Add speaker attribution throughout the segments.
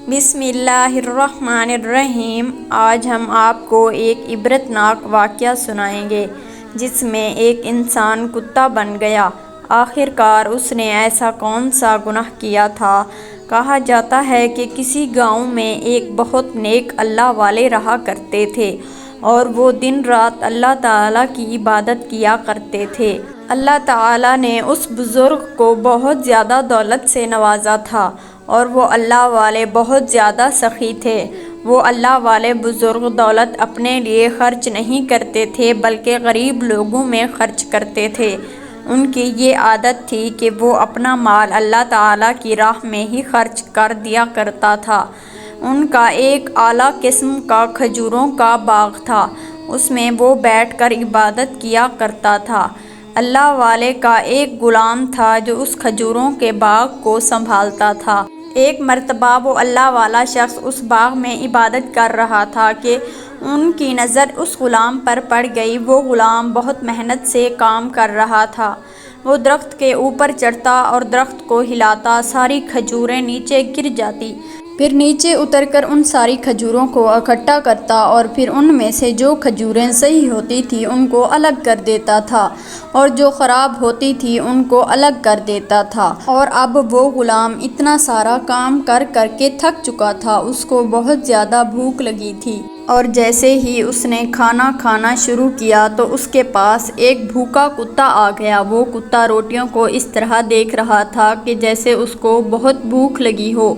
Speaker 1: بسم اللہ الرحمن الرحیم۔ آج ہم آپ کو ایک عبرتناک واقعہ سنائیں گے جس میں ایک انسان کتا بن گیا۔ آخر کار اس نے ایسا کون سا گناہ کیا تھا؟ کہا جاتا ہے کہ کسی گاؤں میں ایک بہت نیک اللہ والے رہا کرتے تھے اور وہ دن رات اللہ تعالیٰ کی عبادت کیا کرتے تھے۔ اللہ تعالیٰ نے اس بزرگ کو بہت زیادہ دولت سے نوازا تھا اور وہ اللہ والے بہت زیادہ سخی تھے۔ وہ اللہ والے بزرگ دولت اپنے لیے خرچ نہیں کرتے تھے بلکہ غریب لوگوں میں خرچ کرتے تھے۔ ان کی یہ عادت تھی کہ وہ اپنا مال اللہ تعالیٰ کی راہ میں ہی خرچ کر دیا کرتا تھا۔ ان کا ایک اعلیٰ قسم کا کھجوروں کا باغ تھا، اس میں وہ بیٹھ کر عبادت کیا کرتا تھا۔ اللہ والے کا ایک غلام تھا جو اس کھجوروں کے باغ کو سنبھالتا تھا۔ ایک مرتبہ وہ اللہ والا شخص اس باغ میں عبادت کر رہا تھا کہ ان کی نظر اس غلام پر پڑ گئی۔ وہ غلام بہت محنت سے کام کر رہا تھا۔ وہ درخت کے اوپر چڑھتا اور درخت کو ہلاتا، ساری کھجوریں نیچے گر جاتی، پھر نیچے اتر کر ان ساری کھجوروں کو اکٹھا کرتا اور پھر ان میں سے جو کھجوریں صحیح ہوتی تھی ان کو الگ کر دیتا تھا اور جو خراب ہوتی تھی ان کو الگ کر دیتا تھا۔ اور اب وہ غلام اتنا سارا کام کر کر کے تھک چکا تھا، اس کو بہت زیادہ بھوک لگی تھی اور جیسے ہی اس نے کھانا کھانا شروع کیا تو اس کے پاس ایک بھوکا کتا آ گیا۔ وہ کتا روٹیوں کو اس طرح دیکھ رہا تھا کہ جیسے اس کو بہت بھوک لگی ہو۔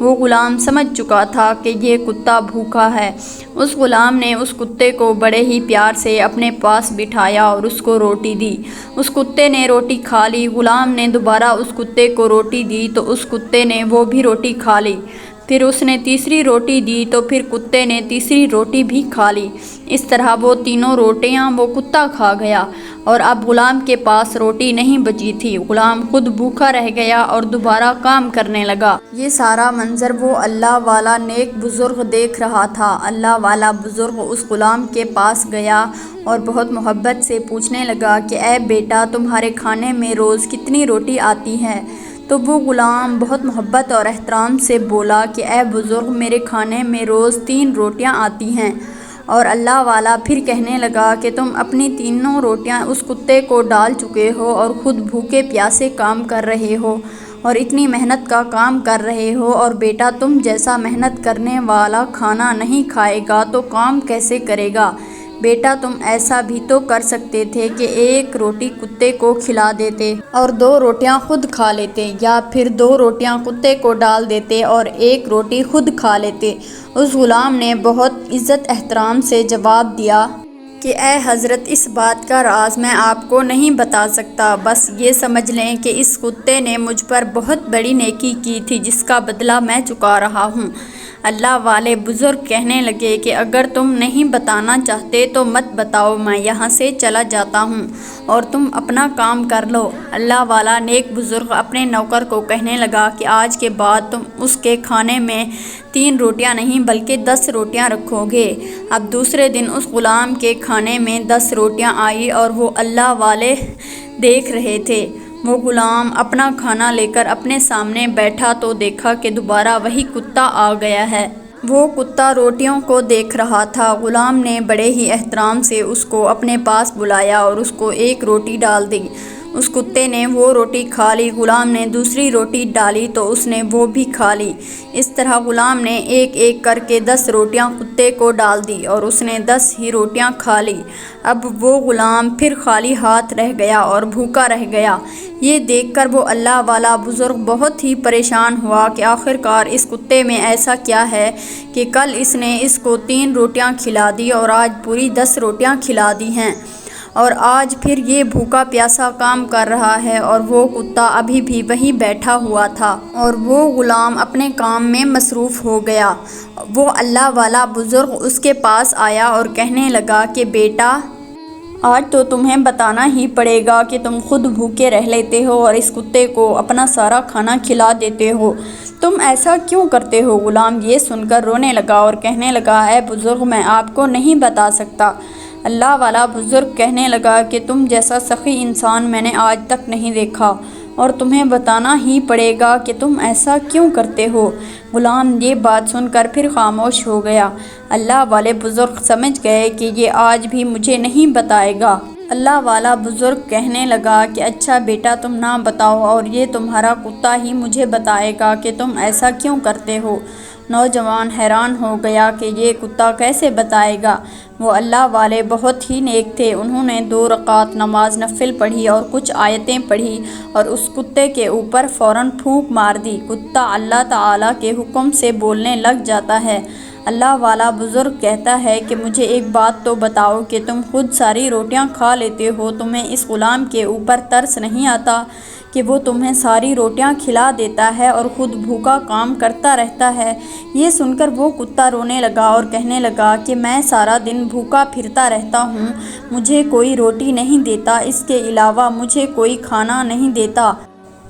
Speaker 1: وہ غلام سمجھ چکا تھا کہ یہ کتا بھوکا ہے۔ اس غلام نے اس کتے کو بڑے ہی پیار سے اپنے پاس بٹھایا اور اس کو روٹی دی۔ اس کتے نے روٹی کھا لی۔ غلام نے دوبارہ اس کتے کو روٹی دی تو اس کتے نے وہ بھی روٹی کھا لی۔ پھر اس نے تیسری روٹی دی تو پھر کتے نے تیسری روٹی بھی کھا لی۔ اس طرح وہ تینوں روٹیاں وہ کتا کھا گیا اور اب غلام کے پاس روٹی نہیں بچی تھی۔ غلام خود بھوکا رہ گیا اور دوبارہ کام کرنے لگا۔ یہ سارا منظر وہ اللہ والا نیک بزرگ دیکھ رہا تھا۔ اللہ والا بزرگ اس غلام کے پاس گیا اور بہت محبت سے پوچھنے لگا کہ اے بیٹا، تمہارے کھانے میں روز کتنی روٹی آتی ہے؟ تو وہ غلام بہت محبت اور احترام سے بولا کہ اے بزرگ، میرے کھانے میں روز 3 روٹیاں آتی ہیں۔ اور اللہ والا پھر کہنے لگا کہ تم اپنی تینوں روٹیاں اس کتے کو ڈال چکے ہو اور خود بھوکے پیاسے کام کر رہے ہو اور اتنی محنت کا کام کر رہے ہو، اور بیٹا تم جیسا محنت کرنے والا کھانا نہیں کھائے گا تو کام کیسے کرے گا؟ بیٹا تم ایسا بھی تو کر سکتے تھے کہ 1 روٹی کتے کو کھلا دیتے اور 2 روٹیاں خود کھا لیتے، یا پھر 2 روٹیاں کتے کو ڈال دیتے اور 1 روٹی خود کھا لیتے۔ اس غلام نے بہت عزت احترام سے جواب دیا کہ اے حضرت، اس بات کا راز میں آپ کو نہیں بتا سکتا، بس یہ سمجھ لیں کہ اس کتے نے مجھ پر بہت بڑی نیکی کی تھی جس کا بدلہ میں چکا رہا ہوں۔ اللہ والے بزرگ کہنے لگے کہ اگر تم نہیں بتانا چاہتے تو مت بتاؤ، میں یہاں سے چلا جاتا ہوں اور تم اپنا کام کر لو۔ اللہ والا نیک بزرگ اپنے نوکر کو کہنے لگا کہ آج کے بعد تم اس کے کھانے میں 3 روٹیاں نہیں بلکہ 10 روٹیاں رکھو گے۔ اب دوسرے دن اس غلام کے کھانے میں 10 روٹیاں آئی اور وہ اللہ والے دیکھ رہے تھے۔ وہ غلام اپنا کھانا لے کر اپنے سامنے بیٹھا تو دیکھا کہ دوبارہ وہی کتا آ گیا ہے۔ وہ کتا روٹیوں کو دیکھ رہا تھا۔ غلام نے بڑے ہی احترام سے اس کو اپنے پاس بلایا اور اس کو 1 روٹی ڈال دی۔ اس کتے نے وہ روٹی کھا لی۔ غلام نے دوسری روٹی ڈالی تو اس نے وہ بھی کھا لی۔ اس طرح غلام نے ایک ایک کر کے 10 روٹیاں کتے کو ڈال دی اور اس نے 10 ہی روٹیاں کھا لی۔ اب وہ غلام پھر خالی ہاتھ رہ گیا اور بھوکا رہ گیا۔ یہ دیکھ کر وہ اللہ والا بزرگ بہت ہی پریشان ہوا کہ آخر کار اس کتے میں ایسا کیا ہے کہ کل اس نے اس کو 3 روٹیاں کھلا دی اور آج پوری 10 روٹیاں کھلا دی ہیں، اور آج پھر یہ بھوکا پیاسا کام کر رہا ہے اور وہ کتا ابھی بھی وہیں بیٹھا ہوا تھا اور وہ غلام اپنے کام میں مصروف ہو گیا۔ وہ اللہ والا بزرگ اس کے پاس آیا اور کہنے لگا کہ بیٹا، آج تو تمہیں بتانا ہی پڑے گا کہ تم خود بھوکے رہ لیتے ہو اور اس کتے کو اپنا سارا کھانا کھلا دیتے ہو، تم ایسا کیوں کرتے ہو؟ غلام یہ سن کر رونے لگا اور کہنے لگا اے بزرگ، میں آپ کو نہیں بتا سکتا۔ اللہ والا بزرگ کہنے لگا کہ تم جیسا سخی انسان میں نے آج تک نہیں دیکھا۔ اور تمہیں بتانا ہی پڑے گا کہ تم ایسا کیوں کرتے ہو۔ غلام یہ بات سن کر پھر خاموش ہو گیا۔ اللہ والے بزرگ سمجھ گئے کہ یہ آج بھی مجھے نہیں بتائے گا۔ اللہ والا بزرگ کہنے لگا کہ اچھا بیٹا تم نہ بتاؤ اور یہ تمہارا کتا ہی مجھے بتائے گا کہ تم ایسا کیوں کرتے ہو۔ نوجوان حیران ہو گیا کہ یہ کتا کیسے بتائے گا۔ وہ اللہ والے بہت ہی نیک تھے۔ انہوں نے 2 رکعت نماز نفل پڑھی اور کچھ آیتیں پڑھی اور اس کتے کے اوپر فوراً پھونک مار دی۔ کتا اللہ تعالیٰ کے حکم سے بولنے لگ جاتا ہے۔ اللہ والا بزرگ کہتا ہے کہ مجھے ایک بات تو بتاؤ کہ تم خود ساری روٹیاں کھا لیتے ہو، تمہیں اس غلام کے اوپر ترس نہیں آتا کہ وہ تمہیں ساری روٹیاں کھلا دیتا ہے اور خود بھوکا کام کرتا رہتا ہے۔ یہ سن کر وہ کتا رونے لگا اور کہنے لگا کہ میں سارا دن بھوکا پھرتا رہتا ہوں، مجھے کوئی روٹی نہیں دیتا، اس کے علاوہ مجھے کوئی کھانا نہیں دیتا،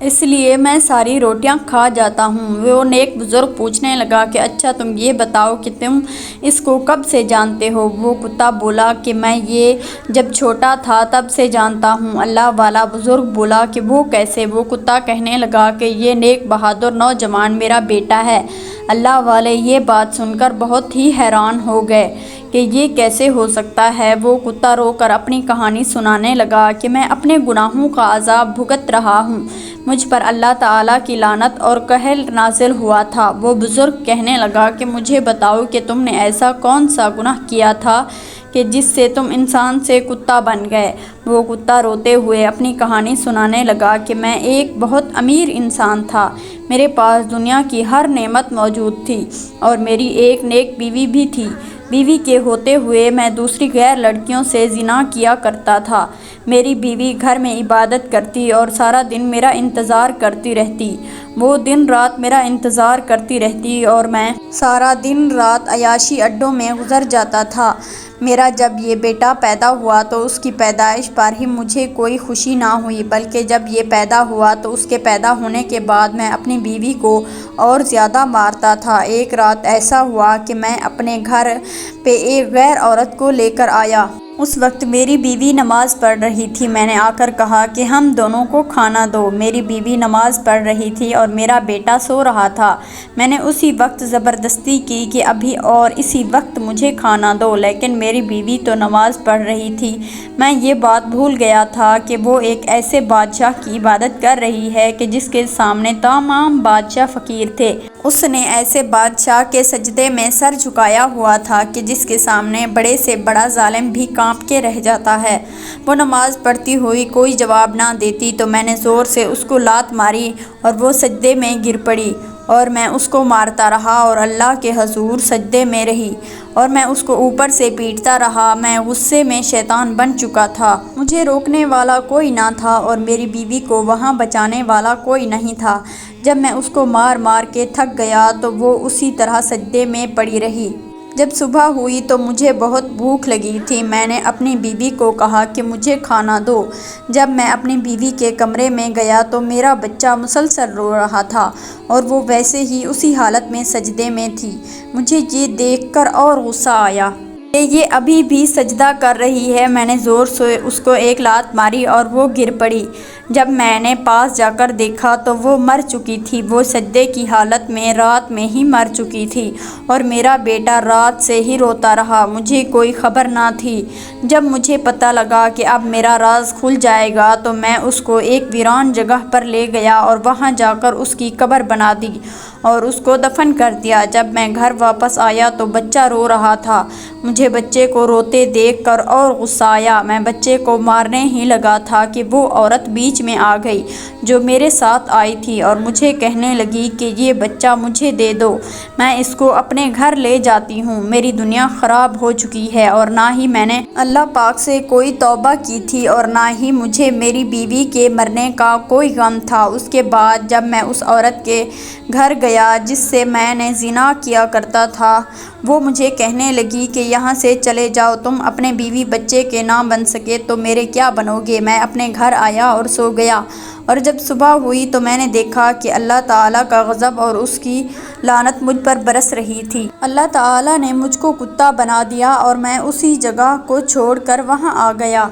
Speaker 1: اس لیے میں ساری روٹیاں کھا جاتا ہوں۔ وہ نیک بزرگ پوچھنے لگا کہ اچھا تم یہ بتاؤ کہ تم اس کو کب سے جانتے ہو؟ وہ کتا بولا کہ میں یہ جب چھوٹا تھا تب سے جانتا ہوں۔ اللہ والا بزرگ بولا کہ وہ کیسے؟ وہ کتا کہنے لگا کہ یہ نیک بہادر نوجوان میرا بیٹا ہے۔ اللہ والے یہ بات سن کر بہت ہی حیران ہو گئے کہ یہ کیسے ہو سکتا ہے۔ وہ کتا رو کر اپنی کہانی سنانے لگا کہ میں اپنے گناہوں کا عذاب بھگت رہا ہوں، مجھ پر اللہ تعالیٰ کی لعنت اور قہر نازل ہوا تھا۔ وہ بزرگ کہنے لگا کہ مجھے بتاؤ کہ تم نے ایسا کون سا گناہ کیا تھا کہ جس سے تم انسان سے کتا بن گئے؟ وہ کتا روتے ہوئے اپنی کہانی سنانے لگا کہ میں ایک بہت امیر انسان تھا، میرے پاس دنیا کی ہر نعمت موجود تھی اور میری ایک نیک بیوی بھی تھی۔ بیوی کے ہوتے ہوئے میں دوسری غیر لڑکیوں سے زنا کیا کرتا تھا۔ میری بیوی گھر میں عبادت کرتی اور سارا دن میرا انتظار کرتی رہتی، وہ دن رات میرا انتظار کرتی رہتی اور میں سارا دن رات عیاشی اڈوں میں گزر جاتا تھا۔ میرا جب یہ بیٹا پیدا ہوا تو اس کی پیدائش پر ہی مجھے کوئی خوشی نہ ہوئی، بلکہ جب یہ پیدا ہوا تو اس کے پیدا ہونے کے بعد میں اپنی بیوی کو اور زیادہ مارتا تھا۔ ایک رات ایسا ہوا کہ میں اپنے گھر پہ ایک غیر عورت کو لے کر آیا۔ اس وقت میری بیوی نماز پڑھ رہی تھی۔ میں نے آ کر کہا کہ ہم دونوں کو کھانا دو۔ میری بیوی نماز پڑھ رہی تھی اور میرا بیٹا سو رہا تھا۔ میں نے اسی وقت زبردستی کی کہ ابھی اور اسی وقت مجھے کھانا دو، لیکن میری بیوی تو نماز پڑھ رہی تھی۔ میں یہ بات بھول گیا تھا کہ وہ ایک ایسے بادشاہ کی عبادت کر رہی ہے کہ جس کے سامنے تمام بادشاہ فقیر تھے۔ اس نے ایسے بادشاہ کے سجدے میں سر جھکایا ہوا تھا کہ جس کے سامنے بڑے سے بڑا ظالم بھی کانپ کے رہ جاتا ہے۔ وہ نماز پڑھتی ہوئی کوئی جواب نہ دیتی تو میں نے زور سے اس کو لات ماری اور وہ سجدے میں گر پڑی اور میں اس کو مارتا رہا اور اللہ کے حضور سجدے میں رہی اور میں اس کو اوپر سے پیٹتا رہا۔ میں غصے میں شیطان بن چکا تھا، مجھے روکنے والا کوئی نہ تھا اور میری بیوی کو وہاں بچانے والا کوئی نہیں تھا۔ جب میں اس کو مار مار کے تھک گیا تو وہ اسی طرح سجدے میں پڑی رہی۔ جب صبح ہوئی تو مجھے بہت بھوک لگی تھی۔ میں نے اپنی بیوی کو کہا کہ مجھے کھانا دو۔ جب میں اپنی بیوی کے کمرے میں گیا تو میرا بچہ مسلسل رو رہا تھا اور وہ ویسے ہی اسی حالت میں سجدے میں تھی۔ مجھے یہ دیکھ کر اور غصہ آیا کہ یہ ابھی بھی سجدہ کر رہی ہے۔ میں نے زور سے اس کو ایک لات ماری اور وہ گر پڑی۔ جب میں نے پاس جا کر دیکھا تو وہ مر چکی تھی، وہ سجدے کی حالت میں رات میں ہی مر چکی تھی اور میرا بیٹا رات سے ہی روتا رہا، مجھے کوئی خبر نہ تھی۔ جب مجھے پتہ لگا کہ اب میرا راز کھل جائے گا تو میں اس کو ایک ویران جگہ پر لے گیا اور وہاں جا کر اس کی قبر بنا دی اور اس کو دفن کر دیا۔ جب میں گھر واپس آیا تو بچہ رو رہا تھا۔ مجھے بچے کو روتے دیکھ کر اور غصہ آیا۔ میں بچے کو مارنے ہی لگا تھا کہ وہ عورت بیچ میں آ گئی جو میرے ساتھ آئی تھی اور مجھے کہنے لگی کہ یہ بچہ مجھے دے دو، میں اس کو اپنے گھر لے جاتی ہوں۔ میری دنیا خراب ہو چکی ہے اور نہ ہی میں نے اللہ پاک سے کوئی توبہ کی تھی اور نہ ہی مجھے میری بیوی کے مرنے کا کوئی غم تھا۔ اس کے بعد جب میں اس عورت کے گھر گیا جس سے میں نے زنا کیا کرتا تھا، وہ مجھے کہنے لگی کہ یہاں سے چلے جاؤ، تم اپنے بیوی بچے کے نہ بن سکے تو میرے کیا بنو گے؟ میں اپنے گھر آیا اور سو گیا اور جب صبح ہوئی تو میں نے دیکھا کہ اللہ تعالیٰ کا غضب اور اس کی لعنت مجھ پر برس رہی تھی۔ اللہ تعالیٰ نے مجھ کو کتا بنا دیا اور میں اسی جگہ کو چھوڑ کر وہاں آ گیا۔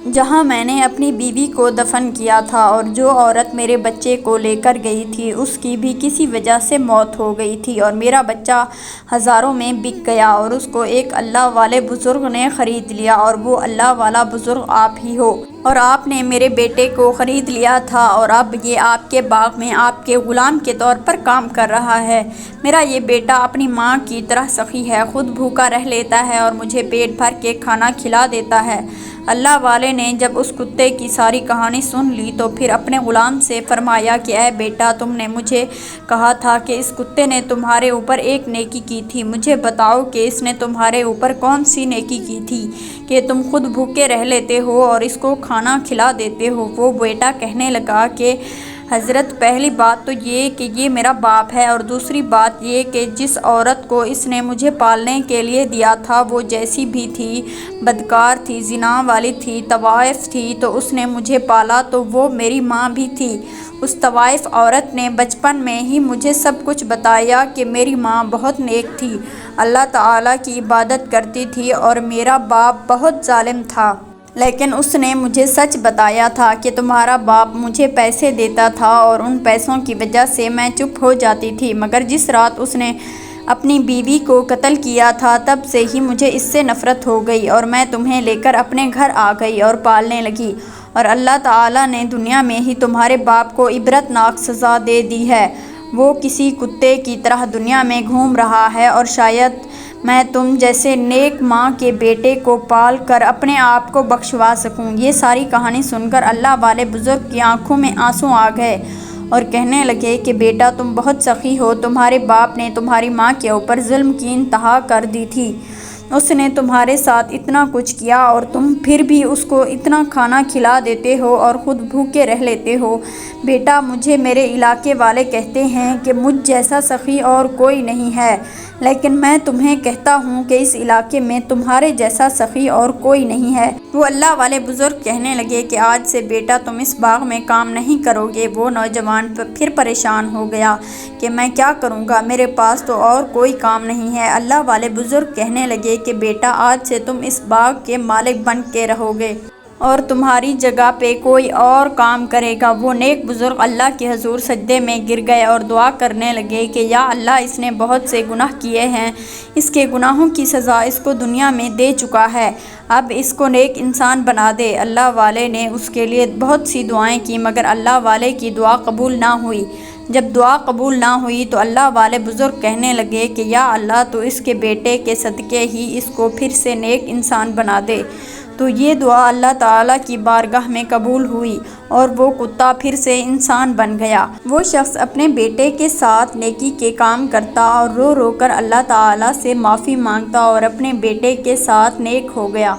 Speaker 1: جہاں میں نے اپنی بیوی کو دفن کیا تھا، اور جو عورت میرے بچے کو لے کر گئی تھی اس کی بھی کسی وجہ سے موت ہو گئی تھی، اور میرا بچہ ہزاروں میں بک گیا، اور اس کو ایک اللہ والے بزرگ نے خرید لیا، اور وہ اللہ والا بزرگ آپ ہی ہو، اور آپ نے میرے بیٹے کو خرید لیا تھا، اور اب یہ آپ کے باغ میں آپ کے غلام کے طور پر کام کر رہا ہے۔ میرا یہ بیٹا اپنی ماں کی طرح سخی ہے، خود بھوکا رہ لیتا ہے اور مجھے پیٹ بھر کے کھانا کھلا دیتا ہے۔ اللہ والے نے جب اس کتے کی ساری کہانی سن لی تو پھر اپنے غلام سے فرمایا کہ اے بیٹا، تم نے مجھے کہا تھا کہ اس کتے نے تمہارے اوپر ایک نیکی کی تھی، مجھے بتاؤ کہ اس نے تمہارے اوپر کون سی نیکی کی تھی کہ تم خود بھوکے رہ لیتے ہو اور اس کو کھانا کھلا دیتے ہو۔ وہ بیٹا کہنے لگا کہ حضرت، پہلی بات تو یہ کہ یہ میرا باپ ہے، اور دوسری بات یہ کہ جس عورت کو اس نے مجھے پالنے کے لیے دیا تھا وہ جیسی بھی تھی، بدکار تھی، زنا والی تھی، طوائف تھی، تو اس نے مجھے پالا تو وہ میری ماں بھی تھی۔ اس طوائف عورت نے بچپن میں ہی مجھے سب کچھ بتایا کہ میری ماں بہت نیک تھی، اللہ تعالیٰ کی عبادت کرتی تھی، اور میرا باپ بہت ظالم تھا۔ لیکن اس نے مجھے سچ بتایا تھا کہ تمہارا باپ مجھے پیسے دیتا تھا اور ان پیسوں کی وجہ سے میں چپ ہو جاتی تھی، مگر جس رات اس نے اپنی بیوی کو قتل کیا تھا تب سے ہی مجھے اس سے نفرت ہو گئی، اور میں تمہیں لے کر اپنے گھر آ گئی اور پالنے لگی، اور اللہ تعالیٰ نے دنیا میں ہی تمہارے باپ کو عبرت ناک سزا دے دی ہے۔ وہ کسی کتے کی طرح دنیا میں گھوم رہا ہے، اور شاید میں تم جیسے نیک ماں کے بیٹے کو پال کر اپنے آپ کو بخشوا سکوں۔ یہ ساری کہانی سن کر اللہ والے بزرگ کی آنکھوں میں آنسو آ گئے اور کہنے لگے کہ بیٹا، تم بہت سخی ہو، تمہارے باپ نے تمہاری ماں کے اوپر ظلم کی انتہا کر دی تھی، اس نے تمہارے ساتھ اتنا کچھ کیا اور تم پھر بھی اس کو اتنا کھانا کھلا دیتے ہو اور خود بھوکے رہ لیتے ہو۔ بیٹا، مجھے میرے علاقے والے کہتے ہیں کہ مجھ جیسا سخی اور کوئی نہیں ہے، لیکن میں تمہیں کہتا ہوں کہ اس علاقے میں تمہارے جیسا سخی اور کوئی نہیں ہے۔ وہ اللہ والے بزرگ کہنے لگے کہ آج سے بیٹا تم اس باغ میں کام نہیں کرو گے۔ وہ نوجوان پھر پریشان ہو گیا کہ میں کیا کروں گا، میرے پاس تو اور کوئی کام نہیں ہے۔ اللہ والے بزرگ کہنے لگے کہ بیٹا، آج سے تم اس باغ کے مالک بن کے رہو گے اور تمہاری جگہ پہ کوئی اور کام کرے گا۔ وہ نیک بزرگ اللہ کے حضور سجدے میں گر گئے اور دعا کرنے لگے کہ یا اللہ، اس نے بہت سے گناہ کیے ہیں، اس کے گناہوں کی سزا اس کو دنیا میں دے چکا ہے، اب اس کو نیک انسان بنا دے۔ اللہ والے نے اس کے لیے بہت سی دعائیں کی، مگر اللہ والے کی دعا قبول نہ ہوئی۔ جب دعا قبول نہ ہوئی تو اللہ والے بزرگ کہنے لگے کہ یا اللہ، تو اس کے بیٹے کے صدقے ہی اس کو پھر سے نیک انسان بنا دے۔ تو یہ دعا اللہ تعالیٰ کی بارگاہ میں قبول ہوئی اور وہ کتا پھر سے انسان بن گیا۔ وہ شخص اپنے بیٹے کے ساتھ نیکی کے کام کرتا اور رو رو کر اللہ تعالیٰ سے معافی مانگتا اور اپنے بیٹے کے ساتھ نیک ہو گیا۔